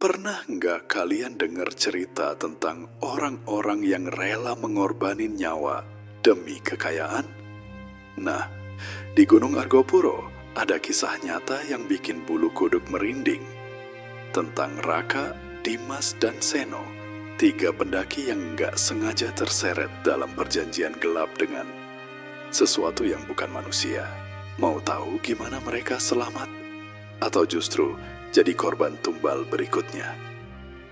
Pernah nggak kalian dengar cerita tentang orang-orang yang rela mengorbanin nyawa demi kekayaan? Nah, di Gunung Argopuro ada kisah nyata yang bikin bulu kuduk merinding tentang Raka, Dimas, dan Seno, tiga pendaki yang nggak sengaja terseret dalam perjanjian gelap dengan sesuatu yang bukan manusia. Mau tahu gimana mereka selamat? Atau justru jadi korban tumbal berikutnya?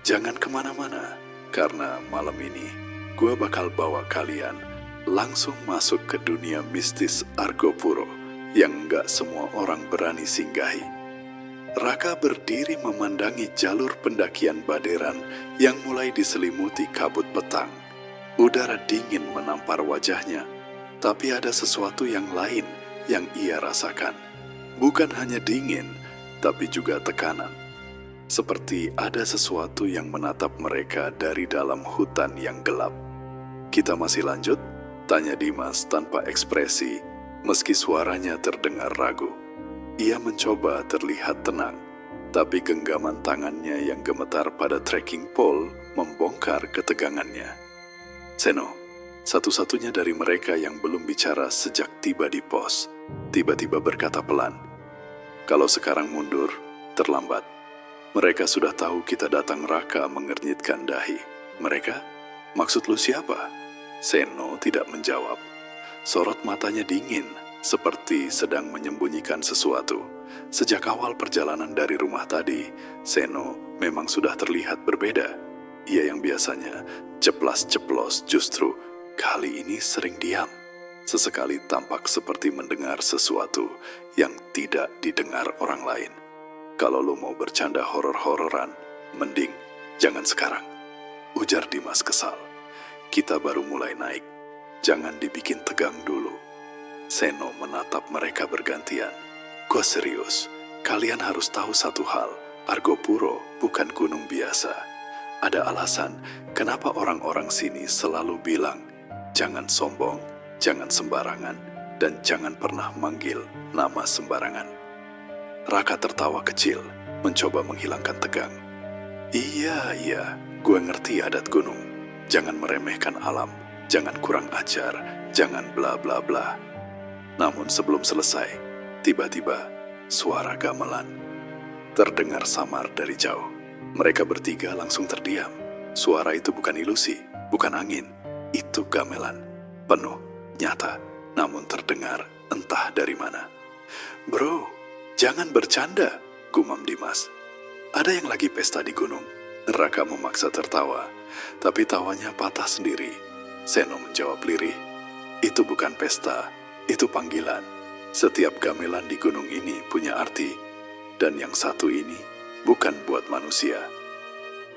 Jangan kemana-mana, karena malam ini gue bakal bawa kalian langsung masuk ke dunia mistis Argopuro yang nggak semua orang berani singgahi. Raka berdiri memandangi jalur pendakian Baderan yang mulai diselimuti kabut petang. Udara dingin menampar wajahnya, tapi ada sesuatu yang lain yang ia rasakan. Bukan hanya dingin, tapi juga tekanan. Seperti ada sesuatu yang menatap mereka dari dalam hutan yang gelap. "Kita masih lanjut?" tanya Dimas tanpa ekspresi, meski suaranya terdengar ragu. Ia mencoba terlihat tenang, tapi genggaman tangannya yang gemetar pada trekking pole membongkar ketegangannya. Seno, satu-satunya dari mereka yang belum bicara sejak tiba di pos, tiba-tiba berkata pelan, "Kalau sekarang mundur, terlambat. Mereka sudah tahu kita datang." Raka mengernyitkan dahi. "Mereka? Maksud lu siapa?" Seno tidak menjawab. Sorot matanya dingin, seperti sedang menyembunyikan sesuatu. Sejak awal perjalanan dari rumah tadi, Seno memang sudah terlihat berbeda. Ia yang biasanya ceplas-ceplos justru kali ini sering diam. Sesekali tampak seperti mendengar sesuatu yang tidak didengar orang lain. "Kalau lo mau bercanda horor-hororan, mending jangan sekarang," ujar Dimas kesal. "Kita baru mulai naik, jangan dibikin tegang dulu." Seno menatap mereka bergantian. "Gua serius, kalian harus tahu satu hal, Argopuro bukan gunung biasa. Ada alasan kenapa orang-orang sini selalu bilang, jangan sombong, jangan sembarangan, dan jangan pernah manggil nama sembarangan." Raka tertawa kecil, mencoba menghilangkan tegang. Iya, gue ngerti adat gunung. Jangan meremehkan alam, jangan kurang ajar, jangan bla bla bla. Namun sebelum selesai, tiba-tiba suara gamelan terdengar samar dari jauh. Mereka bertiga langsung terdiam. Suara itu bukan ilusi, bukan angin. Itu gamelan, penuh, nyata, namun terdengar entah dari mana. "Bro, jangan bercanda," gumam Dimas. "Ada yang lagi pesta di gunung." Raka memaksa tertawa, tapi tawanya patah sendiri. Seno menjawab lirih, "Itu bukan pesta, itu panggilan. Setiap gamelan di gunung ini punya arti, dan yang satu ini bukan buat manusia."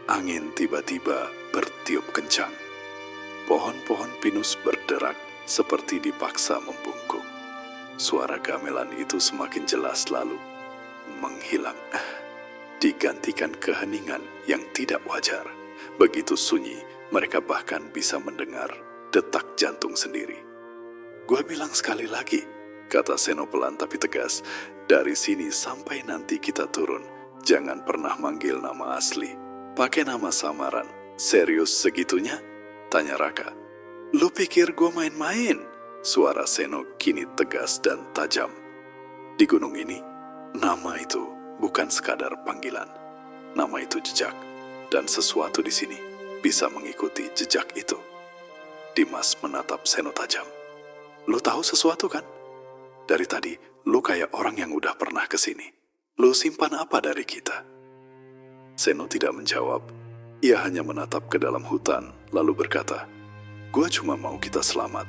Angin tiba-tiba bertiup kencang. Pohon-pohon pinus berderak seperti dipaksa membungkuk. Suara gamelan itu semakin jelas lalu menghilang, digantikan keheningan yang tidak wajar. Begitu sunyi, mereka bahkan bisa mendengar detak jantung sendiri. "Gua bilang sekali lagi," kata Seno pelan tapi tegas, "dari sini sampai nanti kita turun, jangan pernah manggil nama asli. Pakai nama samaran." "Serius segitunya?" tanya Raka. "Lu pikir gua main-main?" Suara Seno kini tegas dan tajam. "Di gunung ini, nama itu bukan sekadar panggilan. Nama itu jejak, dan sesuatu di sini bisa mengikuti jejak itu." Dimas menatap Seno tajam. "Lu tahu sesuatu kan? Dari tadi, lu kayak orang yang udah pernah kesini. Lu simpan apa dari kita?" Seno tidak menjawab. Ia hanya menatap ke dalam hutan, lalu berkata, "Gua cuma mau kita selamat.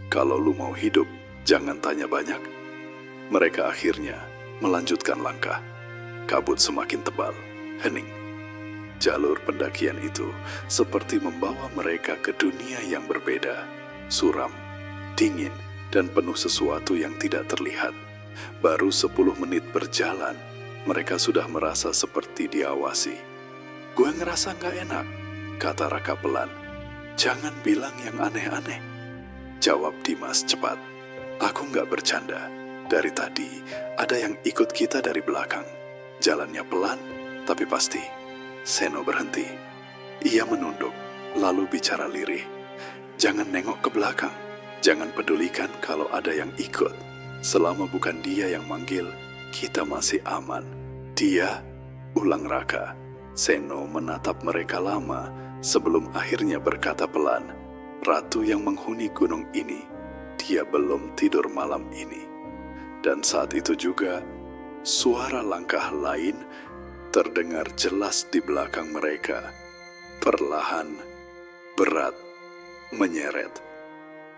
Kalau lu mau hidup, jangan tanya banyak." Mereka akhirnya melanjutkan langkah. Kabut semakin tebal, hening. Jalur pendakian itu seperti membawa mereka ke dunia yang berbeda, suram, dingin, dan penuh sesuatu yang tidak terlihat. Baru 10 menit berjalan, mereka sudah merasa seperti diawasi. "Gue ngerasa gak enak," kata Raka pelan. "Jangan bilang yang aneh-aneh," jawab Dimas cepat. "Aku gak bercanda. Dari tadi ada yang ikut kita dari belakang. Jalannya pelan, tapi pasti. Seno berhenti. Ia menunduk, lalu bicara lirih. Jangan nengok ke belakang. Jangan pedulikan kalau ada yang ikut. Selama bukan dia yang manggil, kita masih aman. Dia, ulang Raka. Seno menatap mereka lama sebelum akhirnya berkata pelan, ratu yang menghuni gunung ini, dia belum tidur malam ini. Dan saat itu juga, suara langkah lain terdengar jelas di belakang mereka. Perlahan, berat, menyeret.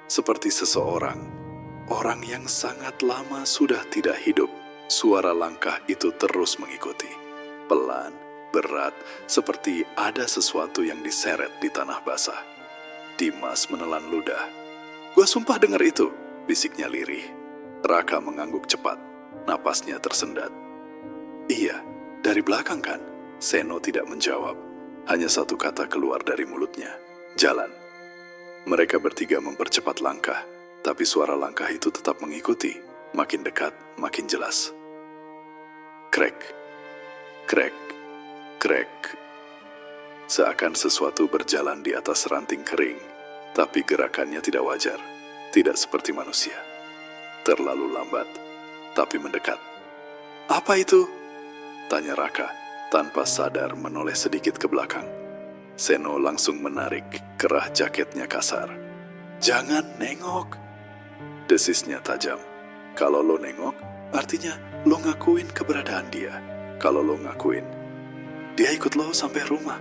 Seperti seseorang, orang yang sangat lama sudah tidak hidup. Suara langkah itu terus mengikuti. Pelan, berat, seperti ada sesuatu yang diseret di tanah basah. Dimas menelan ludah. Gua sumpah dengar itu, bisiknya lirih. Raka mengangguk cepat, napasnya tersendat. Iya, dari belakang kan? Seno tidak menjawab. Hanya satu kata keluar dari mulutnya. Jalan. Mereka bertiga mempercepat langkah, tapi suara langkah itu tetap mengikuti. Makin dekat, makin jelas. Krek, krek, krek. Seakan sesuatu berjalan di atas ranting kering, tapi gerakannya tidak wajar, tidak seperti manusia. Terlalu lambat, tapi mendekat. Apa itu? Tanya Raka, tanpa sadar menoleh sedikit ke belakang. Seno langsung menarik kerah jaketnya kasar. Jangan nengok. Desisnya tajam. Kalau lo nengok, artinya lo ngakuin keberadaan dia. Kalau lo ngakuin, dia ikut lo sampai rumah.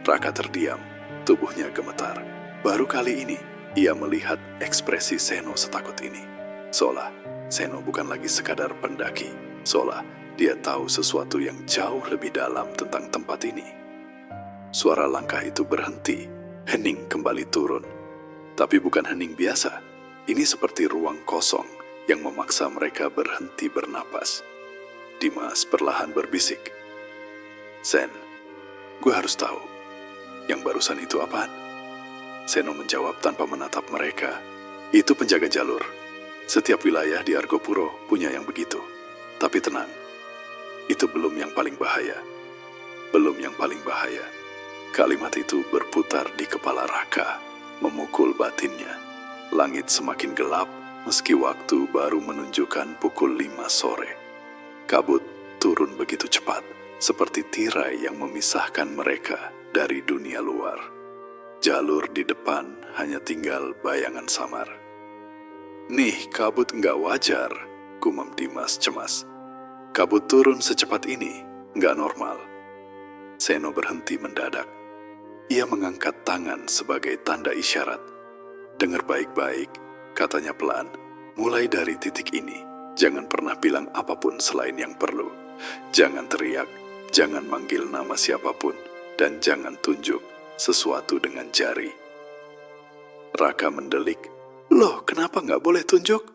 Raka terdiam, tubuhnya gemetar. Baru kali ini, ia melihat ekspresi Seno setakut ini. Seolah Seno bukan lagi sekadar pendaki. Seolah dia tahu sesuatu yang jauh lebih dalam tentang tempat ini. Suara langkah itu berhenti, hening kembali turun. Tapi bukan hening biasa. Ini seperti ruang kosong yang memaksa mereka berhenti bernapas. Dimas perlahan berbisik. Sen, gue harus tahu. Yang barusan itu apaan? Seno menjawab tanpa menatap mereka. Itu penjaga jalur. Setiap wilayah di Argopuro punya yang begitu. Tapi tenang, itu belum yang paling bahaya. Belum yang paling bahaya. Kalimat itu berputar di kepala Raka, memukul batinnya. Langit semakin gelap, meski waktu baru menunjukkan pukul 5 sore. Kabut turun begitu cepat, seperti tirai yang memisahkan mereka dari dunia luar. Jalur di depan hanya tinggal bayangan samar. Nih, kabut nggak wajar, gumam Dimas cemas. Kabut turun secepat ini, nggak normal. Seno berhenti mendadak. Ia mengangkat tangan sebagai tanda isyarat. Dengar baik-baik, katanya pelan. Mulai dari titik ini, jangan pernah bilang apapun selain yang perlu. Jangan teriak, jangan manggil nama siapapun, dan jangan tunjuk sesuatu dengan jari. Raka mendelik. Loh, kenapa nggak boleh tunjuk?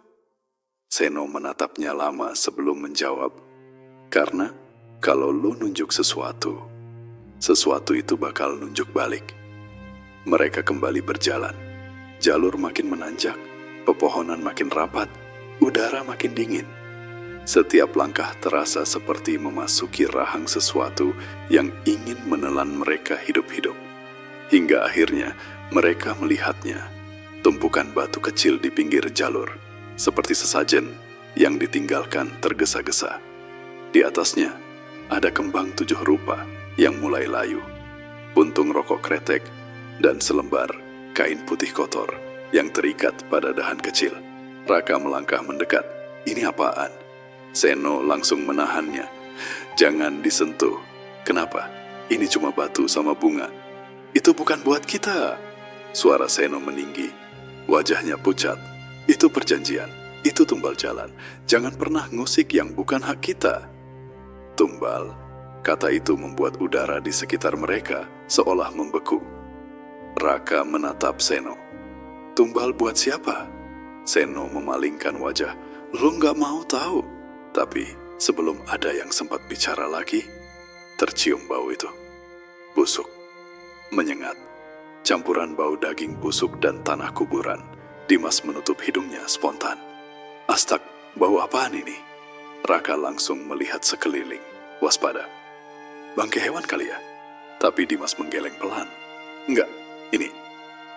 Seno menatapnya lama sebelum menjawab. Karena kalau lo nunjuk sesuatu itu bakal nunjuk balik. Mereka kembali berjalan. Jalur makin menanjak, pepohonan makin rapat, udara makin dingin. Setiap langkah terasa seperti memasuki rahang sesuatu yang ingin menelan mereka hidup-hidup. Hingga akhirnya mereka melihatnya, tumpukan batu kecil di pinggir jalur, seperti sesajen yang ditinggalkan tergesa-gesa. Di atasnya ada kembang 7 rupa yang mulai layu, puntung rokok kretek, dan selembar kain putih kotor yang terikat pada dahan kecil. Raka melangkah mendekat. Ini apaan? Seno langsung menahannya. Jangan disentuh. Kenapa? Ini cuma batu sama bunga. Itu bukan buat kita. Suara Seno meninggi. Wajahnya pucat. Itu perjanjian. Itu tumbal jalan. Jangan pernah ngusik yang bukan hak kita. Tumbal. Kata itu membuat udara di sekitar mereka seolah membeku. Raka menatap Seno. Tumbal buat siapa? Seno memalingkan wajah. Lo nggak mau tahu. Tapi sebelum ada yang sempat bicara lagi, tercium bau itu. Busuk. Menyengat. Campuran bau daging busuk dan tanah kuburan. Dimas menutup hidungnya spontan. Astag, bau apaan ini? Raka langsung melihat sekeliling. Waspada. Bangkai hewan kali ya? Tapi Dimas menggeleng pelan. Enggak, ini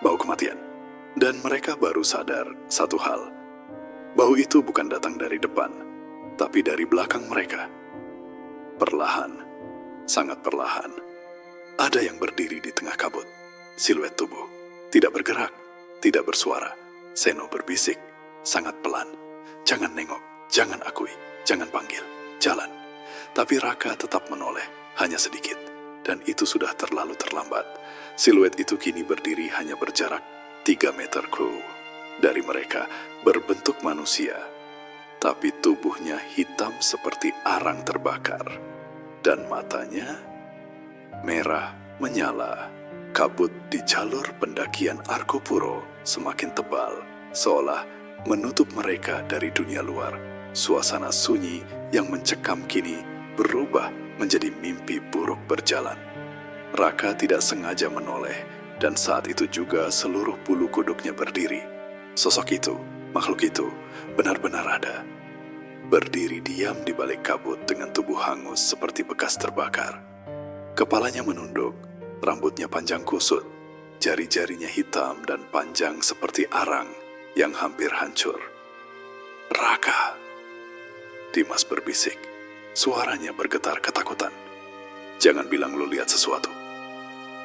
bau kematian. Dan mereka baru sadar satu hal. Bau itu bukan datang dari depan, tapi dari belakang mereka. Perlahan, sangat perlahan, ada yang berdiri di tengah kabut. Siluet tubuh, tidak bergerak, tidak bersuara. Seno berbisik, sangat pelan. Jangan nengok, jangan akui, jangan panggil, jalan. Tapi Raka tetap menoleh, hanya sedikit. Dan itu sudah terlalu terlambat. Siluet itu kini berdiri hanya berjarak 3 meter kru dari mereka, berbentuk manusia. Tapi tubuhnya hitam seperti arang terbakar. Dan matanya merah menyala. Kabut di jalur pendakian Argopuro semakin tebal, seolah menutup mereka dari dunia luar. Suasana sunyi yang mencekam kini berubah menjadi mimpi buruk berjalan. Raka tidak sengaja menoleh, dan saat itu juga seluruh bulu kuduknya berdiri. Sosok itu, makhluk itu, benar-benar ada. Berdiri diam di balik kabut dengan tubuh hangus seperti bekas terbakar. Kepalanya menunduk, rambutnya panjang kusut, jari-jarinya hitam dan panjang seperti arang yang hampir hancur. Raka! Dimas berbisik, suaranya bergetar ketakutan. Jangan bilang lu lihat sesuatu.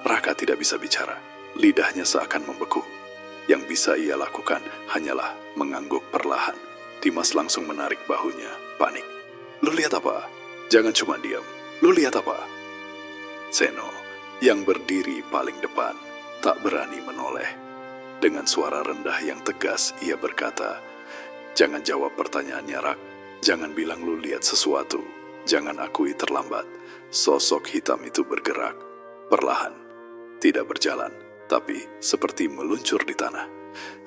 Raka tidak bisa bicara, lidahnya seakan membeku. Yang bisa ia lakukan hanyalah mengangguk perlahan. Dimas langsung menarik bahunya, panik. Lu lihat apa? Jangan cuma diam. Lu lihat apa? Seno, yang berdiri paling depan, tak berani menoleh. Dengan suara rendah yang tegas, ia berkata, jangan jawab pertanyaannya, Rak. Jangan bilang lu lihat sesuatu. Jangan akui terlambat. Sosok hitam itu bergerak, perlahan. Tidak berjalan, tapi seperti meluncur di tanah.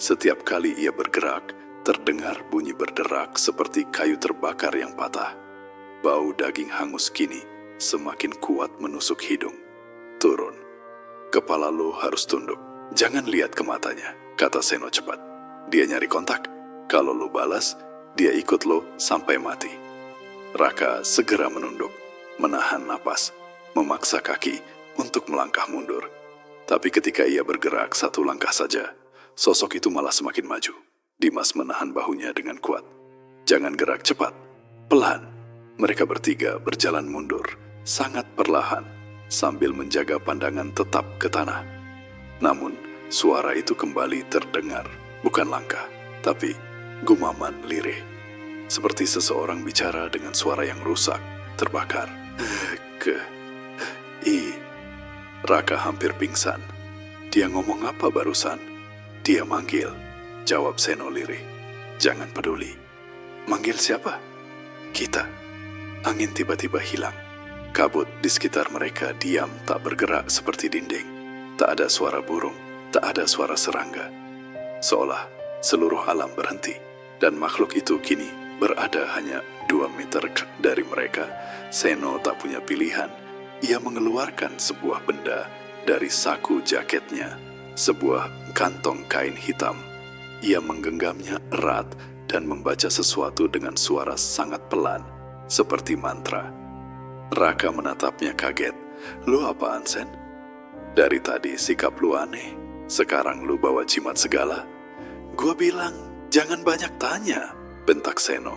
Setiap kali ia bergerak, terdengar bunyi berderak seperti kayu terbakar yang patah. Bau daging hangus kini semakin kuat menusuk hidung. Turun. Kepala lo harus tunduk. Jangan lihat ke matanya, kata Seno cepat. Dia nyari kontak. Kalau lo balas, dia ikut lo sampai mati. Raka segera menunduk, menahan napas, memaksa kaki untuk melangkah mundur. Tapi ketika ia bergerak 1 langkah saja, sosok itu malah semakin maju. Dimas menahan bahunya dengan kuat. Jangan gerak cepat, pelan. Mereka bertiga berjalan mundur, sangat perlahan, sambil menjaga pandangan tetap ke tanah. Namun, suara itu kembali terdengar, bukan langkah, tapi gumaman lirih. Seperti seseorang bicara dengan suara yang rusak, terbakar. Raka hampir pingsan. Dia ngomong apa barusan? Dia manggil, jawab Seno lirih. Jangan peduli. Manggil siapa? Kita. Angin tiba-tiba hilang. Kabut di sekitar mereka diam tak bergerak seperti dinding. Tak ada suara burung, tak ada suara serangga. Seolah seluruh alam berhenti. Dan makhluk itu kini berada hanya 2 meter dari mereka. Seno tak punya pilihan. Ia mengeluarkan sebuah benda dari saku jaketnya. Sebuah kantong kain hitam. Ia menggenggamnya erat dan membaca sesuatu dengan suara sangat pelan, seperti mantra. Raka menatapnya kaget. Lu apaan, Sen? Dari tadi sikap lu aneh. Sekarang lu bawa jimat segala. Gua bilang, jangan banyak tanya, bentak Seno.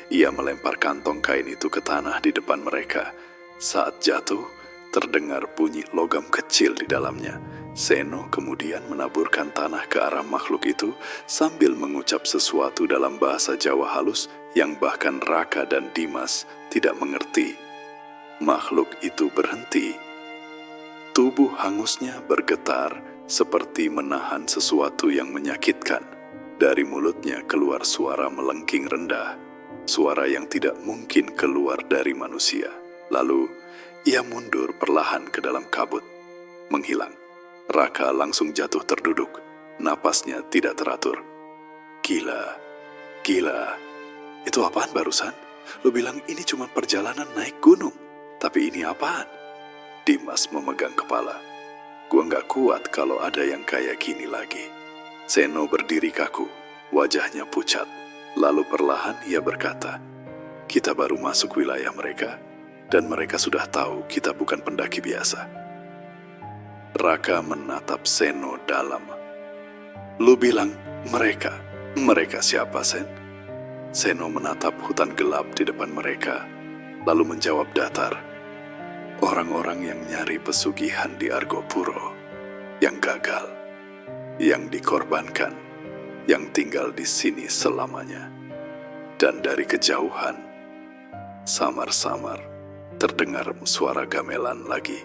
Ia melempar kantong kain itu ke tanah di depan mereka. Saat jatuh, terdengar bunyi logam kecil di dalamnya. Seno kemudian menaburkan tanah ke arah makhluk itu sambil mengucap sesuatu dalam bahasa Jawa halus yang bahkan Raka dan Dimas tidak mengerti. Makhluk itu berhenti. Tubuh hangusnya bergetar seperti menahan sesuatu yang menyakitkan. Dari mulutnya keluar suara melengking rendah, suara yang tidak mungkin keluar dari manusia. Lalu ia mundur perlahan ke dalam kabut, menghilang. Raka langsung jatuh terduduk, napasnya tidak teratur. Gila, itu apaan barusan? Lu bilang ini cuma perjalanan naik gunung, tapi ini apaan? Dimas memegang kepala. Gua nggak kuat kalau ada yang kayak gini lagi. Seno berdiri kaku, wajahnya pucat. Lalu perlahan ia berkata, kita baru masuk wilayah mereka, dan mereka sudah tahu kita bukan pendaki biasa. Raka menatap Seno dalam. Lu bilang mereka? Mereka siapa, Sen? Seno menatap hutan gelap di depan mereka, lalu menjawab datar. Orang-orang yang nyari pesugihan di Argopuro, yang gagal, yang dikorbankan, yang tinggal di sini selamanya. Dan dari kejauhan, samar-samar, terdengar suara gamelan lagi.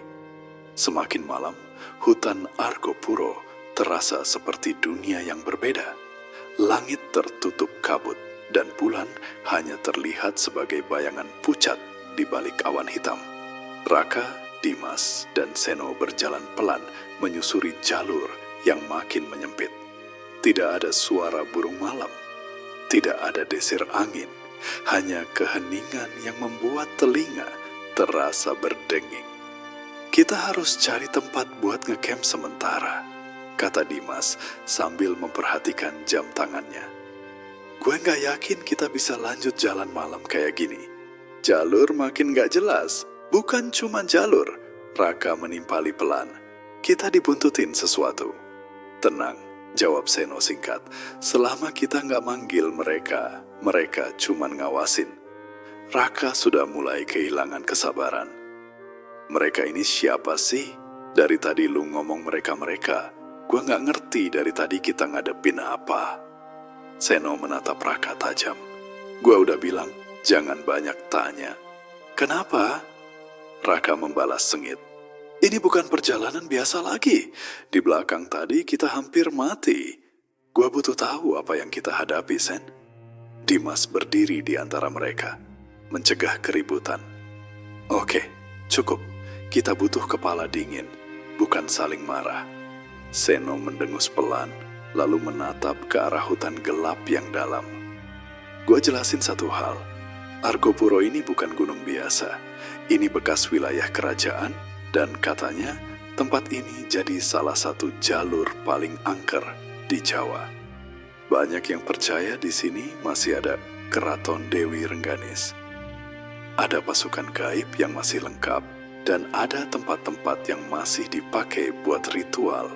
Semakin malam, hutan Argopuro terasa seperti dunia yang berbeda. Langit tertutup kabut dan bulan hanya terlihat sebagai bayangan pucat di balik awan hitam. Raka, Dimas, dan Seno berjalan pelan menyusuri jalur yang makin menyempit. Tidak ada suara burung malam, tidak ada desir angin, hanya keheningan yang membuat telinga terasa berdenging. Kita harus cari tempat buat ngecamp sementara, kata Dimas sambil memperhatikan jam tangannya. Gue gak yakin kita bisa lanjut jalan malam kayak gini. Jalur makin gak jelas, bukan cuma jalur. Raka menimpali pelan. Kita dibuntutin sesuatu. Tenang, jawab Seno singkat. Selama kita gak manggil mereka, mereka cuman ngawasin. Raka sudah mulai kehilangan kesabaran. Mereka ini siapa sih? Dari tadi lu ngomong mereka-mereka. Gue gak ngerti dari tadi kita ngadepin apa. Seno menatap Raka tajam. Gue udah bilang, jangan banyak tanya. Kenapa? Raka membalas sengit. Ini bukan perjalanan biasa lagi. Di belakang tadi kita hampir mati. Gue butuh tahu apa yang kita hadapi, Sen. Dimas berdiri di antara mereka, mencegah keributan. Oke, cukup. Kita butuh kepala dingin, bukan saling marah. Seno mendengus pelan, lalu menatap ke arah hutan gelap yang dalam. Gue jelasin satu hal. Argopuro ini bukan gunung biasa. Ini bekas wilayah kerajaan, dan katanya tempat ini jadi salah satu jalur paling angker di Jawa. Banyak yang percaya di sini masih ada keraton Dewi Rengganis. Ada pasukan gaib yang masih lengkap, dan ada tempat-tempat yang masih dipakai buat ritual.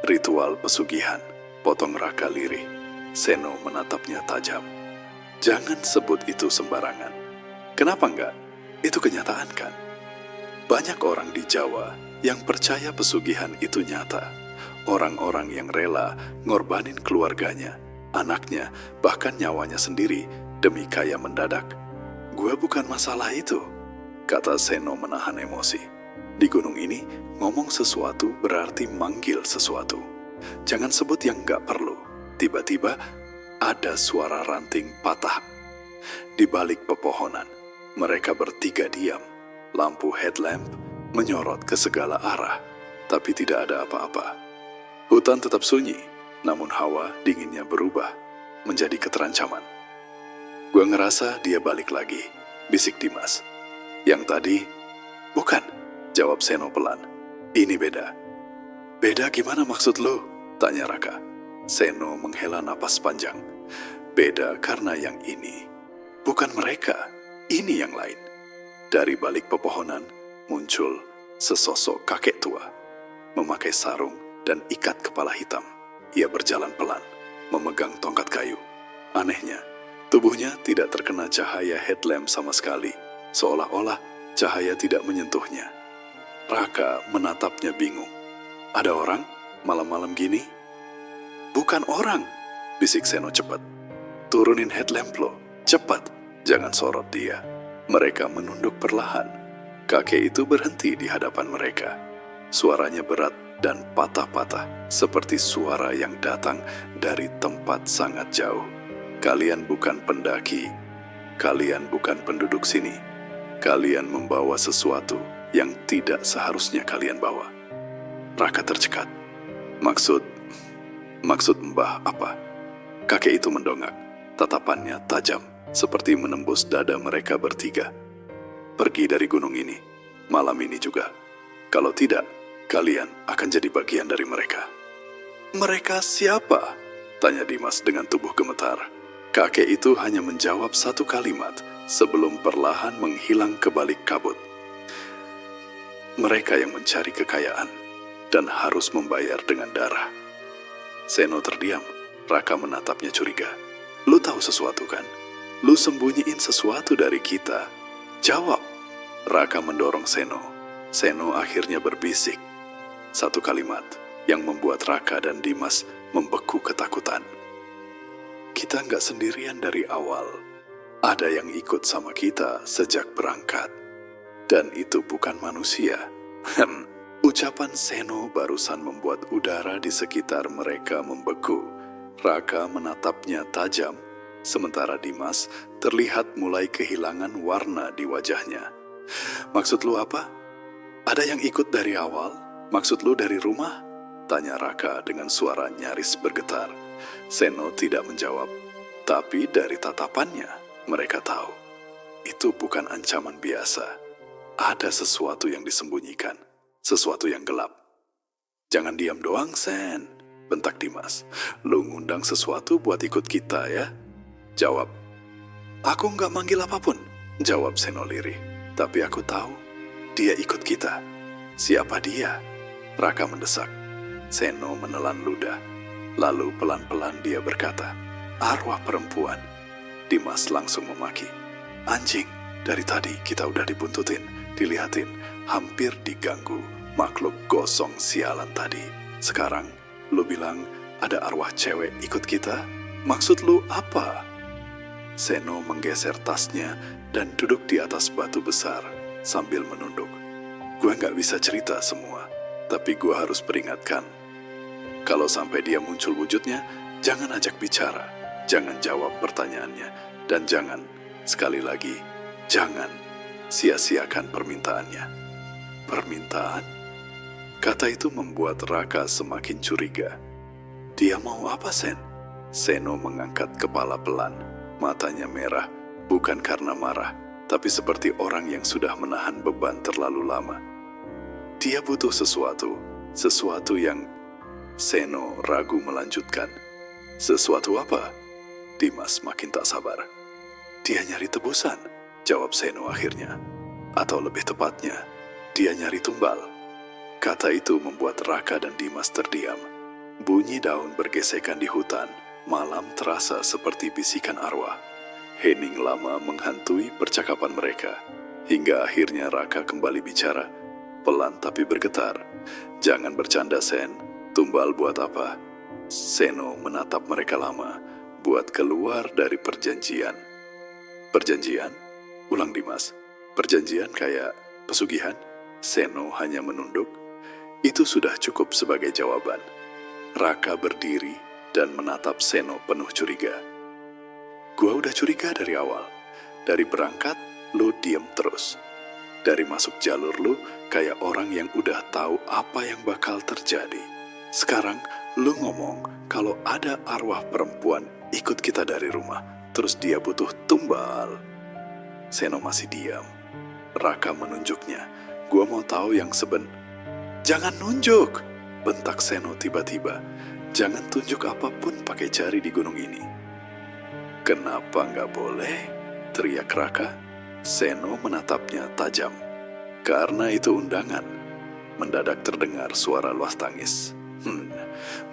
Ritual pesugihan, potong Raka lirih. Seno menatapnya tajam. Jangan sebut itu sembarangan. Kenapa enggak? Itu kenyataan kan? Banyak orang di Jawa yang percaya pesugihan itu nyata. Orang-orang yang rela ngorbanin keluarganya, anaknya, bahkan nyawanya sendiri demi kaya mendadak. Gue bukan masalah itu, kata Seno menahan emosi. Di gunung ini, ngomong sesuatu berarti manggil sesuatu. Jangan sebut yang gak perlu. Tiba-tiba, ada suara ranting patah. Di balik pepohonan, mereka bertiga diam. Lampu headlamp menyorot ke segala arah, tapi tidak ada apa-apa. Hutan tetap sunyi, namun hawa dinginnya berubah menjadi keterancaman. Gue ngerasa dia balik lagi, bisik Dimas. Yang tadi, bukan, jawab Seno pelan. Ini beda. Beda gimana maksud lo? Tanya Raka. Seno menghela napas panjang. Beda karena yang ini, bukan mereka, ini yang lain. Dari balik pepohonan, muncul sesosok kakek tua. Memakai sarung dan ikat kepala hitam. Ia berjalan pelan, memegang tongkat kayu. Anehnya, tubuhnya tidak terkena cahaya headlamp sama sekali. Seolah-olah cahaya tidak menyentuhnya. Raka menatapnya bingung. Ada orang malam-malam gini? Bukan orang, bisik Seno cepat. Turunin headlamp lo, cepat. Jangan sorot dia. Mereka menunduk perlahan. Kakek itu berhenti di hadapan mereka. Suaranya berat dan patah-patah, seperti suara yang datang dari tempat sangat jauh. Kalian bukan pendaki. Kalian bukan penduduk sini. Kalian membawa sesuatu yang tidak seharusnya kalian bawa. Raka tercekat. Maksud Mbah apa? Kakek itu mendongak. Tatapannya tajam, seperti menembus dada mereka bertiga. Pergi dari gunung ini, malam ini juga. Kalau tidak, kalian akan jadi bagian dari mereka. Mereka siapa? Tanya Dimas dengan tubuh gemetar. Kakek itu hanya menjawab satu kalimat sebelum perlahan menghilang ke balik kabut. Mereka yang mencari kekayaan. dan harus membayar dengan darah. Seno terdiam. Raka menatapnya curiga. Lu tahu sesuatu kan? Lu sembunyiin sesuatu dari kita. Jawab. Raka mendorong Seno. Seno akhirnya berbisik. Satu kalimat yang membuat Raka dan Dimas membeku ketakutan. Kita nggak sendirian dari awal. Ada yang ikut sama kita sejak berangkat. Dan itu bukan manusia. Ucapan Seno barusan membuat udara di sekitar mereka membeku. Raka menatapnya tajam, sementara Dimas terlihat mulai kehilangan warna di wajahnya. Maksud lu apa? Ada yang ikut dari awal? Maksud lu dari rumah? Tanya Raka dengan suara nyaris bergetar. Seno tidak menjawab, tapi dari tatapannya mereka tahu. Itu bukan ancaman biasa. Ada sesuatu yang disembunyikan. Sesuatu yang gelap. Jangan diam doang, Sen, bentak Dimas. Lu ngundang sesuatu buat ikut kita ya? Jawab. Aku nggak manggil apapun, jawab Seno lirih. Tapi aku tahu, dia ikut kita. Siapa dia? Raka mendesak. Seno menelan ludah. Lalu pelan-pelan dia berkata, arwah perempuan. Dimas langsung memaki. Anjing, dari tadi kita udah dibuntutin, dilihatin, hampir diganggu. Makhluk gosong sialan tadi. Sekarang, lu bilang ada arwah cewek ikut kita? Maksud lu apa? Seno menggeser tasnya dan duduk di atas batu besar sambil menunduk. Gue gak bisa cerita semua, tapi gue harus peringatkan. Kalau sampai dia muncul wujudnya, jangan ajak bicara, jangan jawab pertanyaannya, dan jangan, sekali lagi, jangan sia-siakan permintaannya. Permintaan? Kata itu membuat Raka semakin curiga. Dia mau apa, Sen? Seno mengangkat kepala pelan. Matanya merah, bukan karena marah, tapi seperti orang yang sudah menahan beban terlalu lama. Dia butuh sesuatu yang... Seno ragu melanjutkan. Sesuatu apa? Dimas makin tak sabar. Dia nyari tebusan, jawab Seno akhirnya. Atau lebih tepatnya, dia nyari tumbal. Kata itu membuat Raka dan Dimas terdiam. Bunyi daun bergesekan di hutan, malam terasa seperti bisikan arwah. Hening lama menghantui percakapan mereka. Hingga akhirnya Raka kembali bicara, pelan tapi bergetar. Jangan bercanda, Sen. Tumbal buat apa? Seno menatap mereka lama, buat keluar dari perjanjian. Perjanjian? Ulang Dimas. Perjanjian kayak pesugihan? Seno hanya menunduk. Itu sudah cukup sebagai jawaban. Raka berdiri dan menatap Seno penuh curiga. Gua udah curiga dari awal. Dari berangkat, lu diem terus. Dari masuk jalur lu, kayak orang yang udah tahu apa yang bakal terjadi. Sekarang, lu ngomong kalau ada arwah perempuan ikut kita dari rumah, terus dia butuh tumbal. Seno masih diam. Raka menunjuknya. Gua mau tahu yang Jangan nunjuk, bentak Seno tiba-tiba. Jangan tunjuk apapun pakai jari di gunung ini. Kenapa nggak boleh? Teriak Raka. Seno menatapnya tajam. Karena itu undangan. Mendadak terdengar suara luas tangis.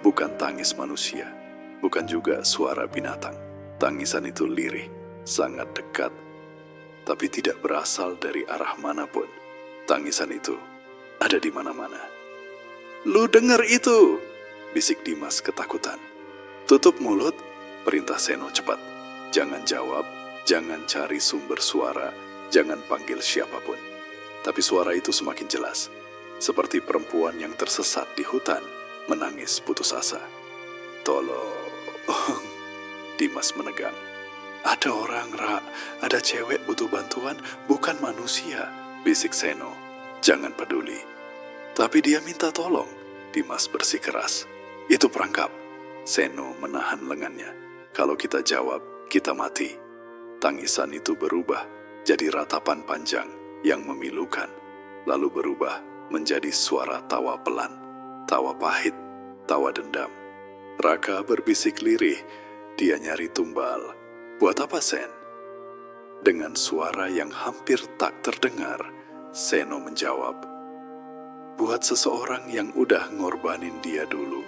Bukan tangis manusia, bukan juga suara binatang. Tangisan itu lirih, sangat dekat, tapi tidak berasal dari arah manapun. Tangisan itu ada di mana-mana. Lu dengar itu? Bisik Dimas ketakutan. Tutup mulut, perintah Seno cepat. Jangan jawab, jangan cari sumber suara, jangan panggil siapapun. Tapi suara itu semakin jelas, seperti perempuan yang tersesat di hutan, menangis putus asa. Tolong. Dimas menegang. Ada orang, Ra. Ada cewek butuh bantuan, bukan manusia. Bisik Seno. Jangan peduli. Tapi dia minta tolong. Dimas bersikeras. Itu perangkap. Seno menahan lengannya. Kalau kita jawab, kita mati. Tangisan itu berubah jadi ratapan panjang yang memilukan. Lalu berubah menjadi suara tawa pelan. Tawa pahit, tawa dendam. Raka berbisik lirih, dia nyari tumbal. Buat apa, Sen? Dengan suara yang hampir tak terdengar, Seno menjawab, buat seseorang yang udah ngorbanin dia dulu.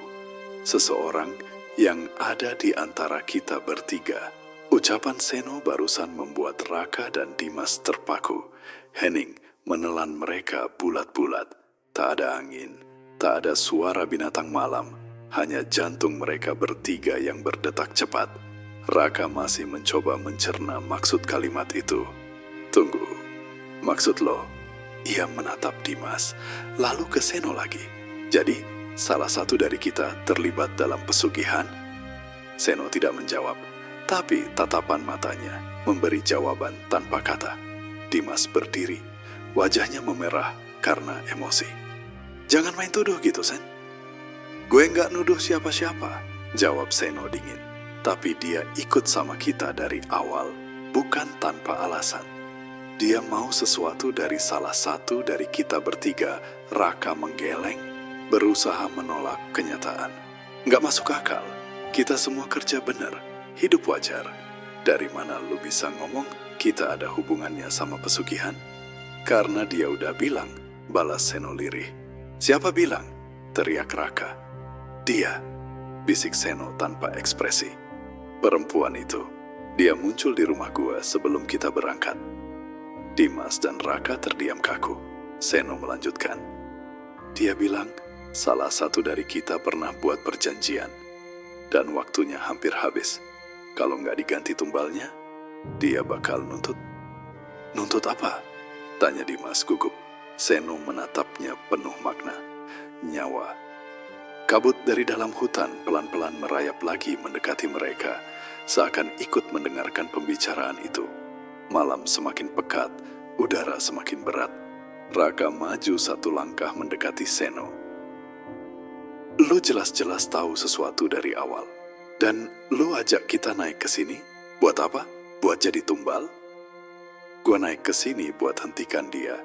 Seseorang yang ada di antara kita bertiga. Ucapan Seno barusan membuat Raka dan Dimas terpaku. Henning menelan mereka bulat-bulat. Tak ada angin, tak ada suara binatang malam, hanya jantung mereka bertiga yang berdetak cepat. Raka masih mencoba mencerna maksud kalimat itu. Tunggu, maksud lo? Ia menatap Dimas, lalu ke Seno lagi. Jadi, salah satu dari kita terlibat dalam pesugihan? Seno tidak menjawab, tapi tatapan matanya memberi jawaban tanpa kata. Dimas berdiri, wajahnya memerah karena emosi. Jangan main tuduh gitu, Sen. Gue nggak nuduh siapa-siapa, jawab Seno dingin. Tapi dia ikut sama kita dari awal, bukan tanpa alasan. Dia mau sesuatu dari salah satu dari kita bertiga. Raka menggeleng, berusaha menolak kenyataan. Nggak masuk akal, kita semua kerja bener, hidup wajar. Dari mana lu bisa ngomong kita ada hubungannya sama pesugihan? Karena dia udah bilang, balas Seno lirih. Siapa bilang? Teriak Raka. Dia, bisik Seno tanpa ekspresi. Perempuan itu, dia muncul di rumah gua sebelum kita berangkat. Dimas dan Raka terdiam kaku. Seno melanjutkan. Dia bilang, salah satu dari kita pernah buat perjanjian. Dan waktunya hampir habis. Kalau nggak diganti tumbalnya, dia bakal nuntut. Nuntut apa? Tanya Dimas gugup. Seno menatapnya penuh makna. Nyawa. Kabut dari dalam hutan pelan-pelan merayap lagi mendekati mereka. Seakan ikut mendengarkan pembicaraan itu. Malam semakin pekat, udara semakin berat. Raka maju satu langkah mendekati Seno. Lu jelas-jelas tahu sesuatu dari awal. Dan lu ajak kita naik ke sini? Buat apa? Buat jadi tumbal? Gua naik ke sini buat hentikan dia,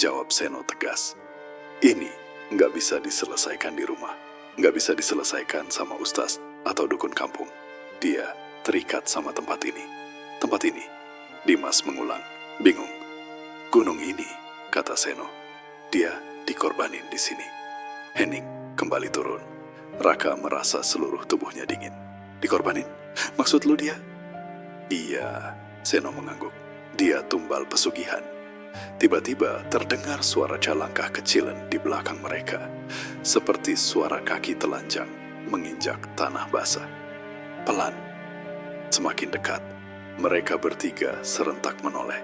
jawab Seno tegas. Ini nggak bisa diselesaikan di rumah. Nggak bisa diselesaikan sama ustaz atau dukun kampung. Dia terikat sama tempat ini. Tempat ini. Dimas mengulang, bingung. Gunung ini, kata Seno. Dia dikorbanin di sini. Henning kembali turun. Raka merasa seluruh tubuhnya dingin. Dikorbanin? Maksud lu dia? Iya, Seno mengangguk. Dia tumbal pesugihan. Tiba-tiba terdengar suara jalangkah kecilan di belakang mereka. Seperti suara kaki telanjang menginjak tanah basah. Pelan, semakin dekat. Mereka bertiga serentak menoleh,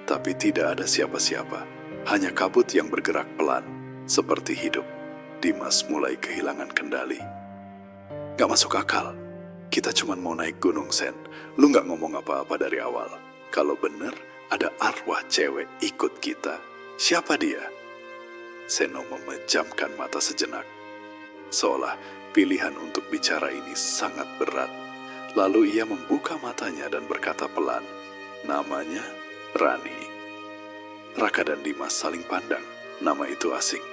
tapi tidak ada siapa-siapa. Hanya kabut yang bergerak pelan, seperti hidup. Dimas mulai kehilangan kendali. Gak masuk akal. Kita cuma mau naik gunung, Sen. Lu gak ngomong apa-apa dari awal. Kalau bener ada arwah cewek ikut kita. Siapa dia? Seno memejamkan mata sejenak. Seolah pilihan untuk bicara ini sangat berat. Lalu ia membuka matanya dan berkata pelan, namanya Rani. Raka dan Dimas saling pandang, nama itu asing.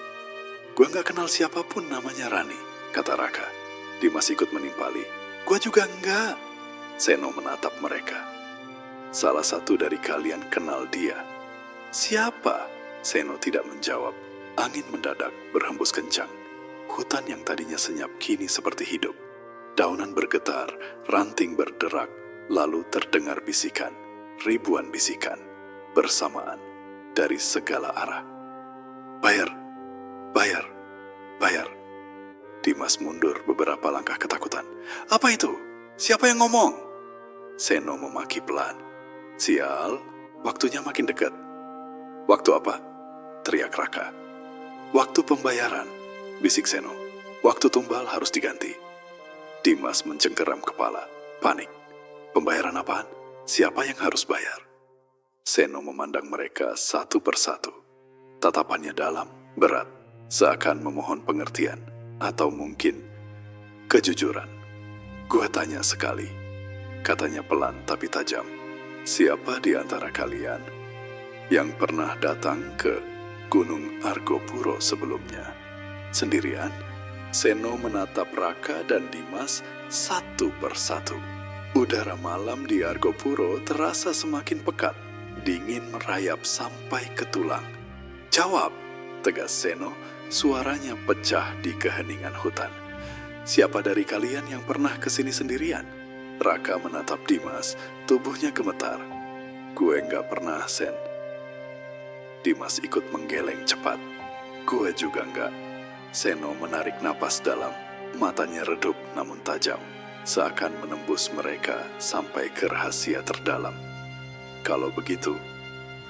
Gua gak kenal siapapun namanya Rani, kata Raka. Dimas ikut menimpali, gua juga enggak. Seno menatap mereka. Salah satu dari kalian kenal dia. Siapa? Seno tidak menjawab. Angin mendadak berhembus kencang. Hutan yang tadinya senyap kini seperti hidup. Daunan bergetar, ranting berderak, lalu terdengar bisikan, ribuan bisikan, bersamaan dari segala arah. Bayar, bayar, bayar. Dimas mundur beberapa langkah ketakutan. Apa itu? Siapa yang ngomong? Seno memaki pelan. Sial, waktunya makin dekat. Waktu apa? Teriak Raka. Waktu pembayaran, bisik Seno. Waktu tumbal harus diganti. Dimas mencengkeram kepala, panik. Pembayaran apaan? Siapa yang harus bayar? Seno memandang mereka satu persatu. Tatapannya dalam, berat, seakan memohon pengertian, atau mungkin kejujuran. Gua tanya sekali, katanya pelan tapi tajam. Siapa di antara kalian yang pernah datang ke Gunung Argopuro sebelumnya? Sendirian? Seno menatap Raka dan Dimas satu persatu. Udara malam di Argopuro terasa semakin pekat. Dingin merayap sampai ke tulang. Jawab, tegas Seno suaranya pecah di keheningan hutan. "Siapa dari kalian yang pernah kesini sendirian?" Raka menatap Dimas, tubuhnya gemetar. "Gue nggak pernah, Sen." Dimas ikut menggeleng cepat. "Gue juga nggak." Seno menarik napas dalam, matanya redup namun tajam, seakan menembus mereka sampai ke rahasia terdalam. "Kalau begitu,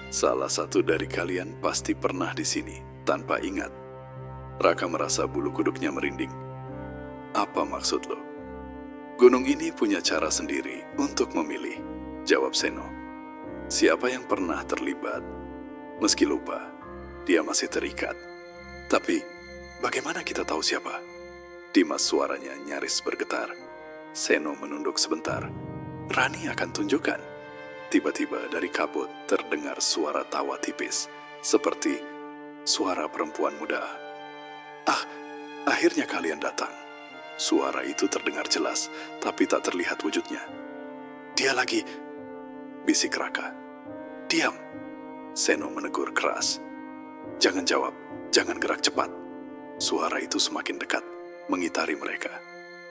salah satu dari kalian pasti pernah di sini tanpa ingat." Raka merasa bulu kuduknya merinding. "Apa maksud lo?" "Gunung ini punya cara sendiri untuk memilih," jawab Seno. "Siapa yang pernah terlibat, meski lupa, dia masih terikat. Tapi, bagaimana kita tahu siapa?" Dimas suaranya nyaris bergetar. Seno menunduk sebentar. "Rani akan tunjukkan." Tiba-tiba dari kabut terdengar suara tawa tipis, seperti suara perempuan muda. "Ah, akhirnya kalian datang." Suara itu terdengar jelas, tapi tak terlihat wujudnya. "Dia lagi," bisik Raka. "Diam." Seno menegur keras. "Jangan jawab, jangan gerak cepat." Suara itu semakin dekat, mengitari mereka.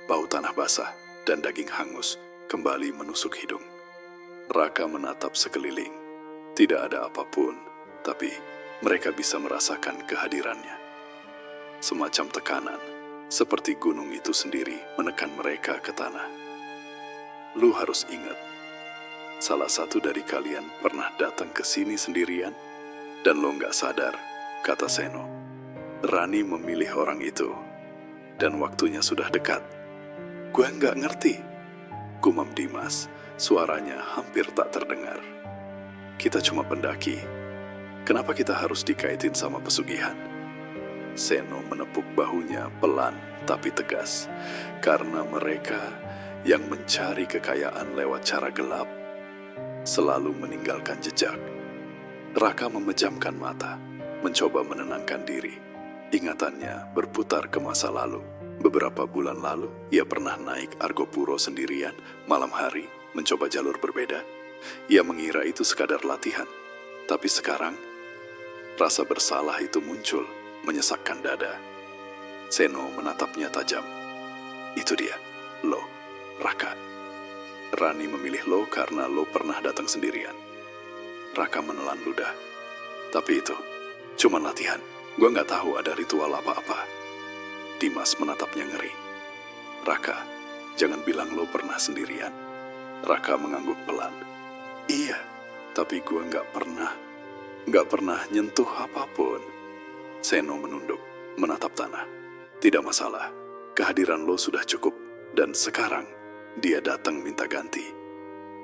Bau tanah basah dan daging hangus kembali menusuk hidung. Raka menatap sekeliling. Tidak ada apapun, tapi mereka bisa merasakan kehadirannya. Semacam tekanan, seperti gunung itu sendiri menekan mereka ke tanah. "Lu harus ingat, salah satu dari kalian pernah datang ke sini sendirian, dan lo nggak sadar," kata Seno. "Rani memilih orang itu, dan waktunya sudah dekat." "Gue nggak ngerti," gumam Dimas, suaranya hampir tak terdengar. "Kita cuma pendaki. Kenapa kita harus dikaitin sama pesugihan?" Seno menepuk bahunya pelan tapi tegas, karena mereka yang mencari kekayaan lewat cara gelap selalu meninggalkan jejak. Raka memejamkan mata, mencoba menenangkan diri. Ingatannya berputar ke masa lalu. Beberapa bulan lalu, ia pernah naik Argopuro sendirian malam hari, mencoba jalur berbeda. Ia mengira itu sekadar latihan. Tapi sekarang, rasa bersalah itu muncul, menyesakkan dada. Seno menatapnya tajam. "Itu dia, lo, Raka. Rani memilih lo karena lo pernah datang sendirian." Raka menelan ludah. "Tapi itu, cuma latihan. Gue nggak tahu ada ritual apa-apa." Dimas menatapnya ngeri. "Raka, jangan bilang lo pernah sendirian." Raka mengangguk pelan. "Iya, tapi gue nggak pernah nyentuh apapun." Seno menunduk, menatap tanah. "Tidak masalah, kehadiran lo sudah cukup, dan sekarang dia datang minta ganti."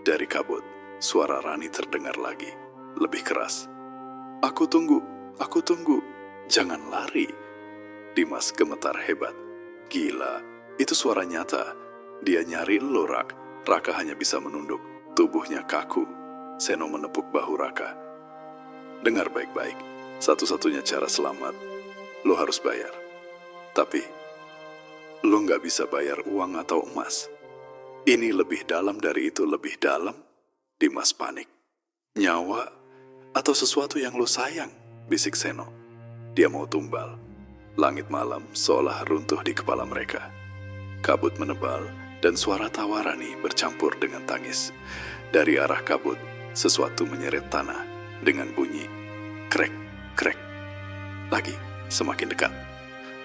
Dari kabut, suara Rani terdengar lagi, lebih keras. Aku tunggu, jangan lari." Dimas gemetar hebat. "Gila, itu suara nyata. Dia nyari lo, Rak." Raka hanya bisa menunduk, tubuhnya kaku. Seno menepuk bahu Raka. "Dengar baik-baik, satu-satunya cara selamat, lo harus bayar. Tapi, lo nggak bisa bayar uang atau emas. Ini lebih dalam dari itu, lebih dalam." Dimas panik. "Nyawa atau sesuatu yang lo sayang," bisik Seno. Dia mau tumbal. Langit malam seolah runtuh di kepala mereka. Kabut menebal dan suara tawa Rani bercampur dengan tangis. Dari arah kabut, sesuatu menyeret tanah dengan bunyi krek, krek. Lagi, semakin dekat.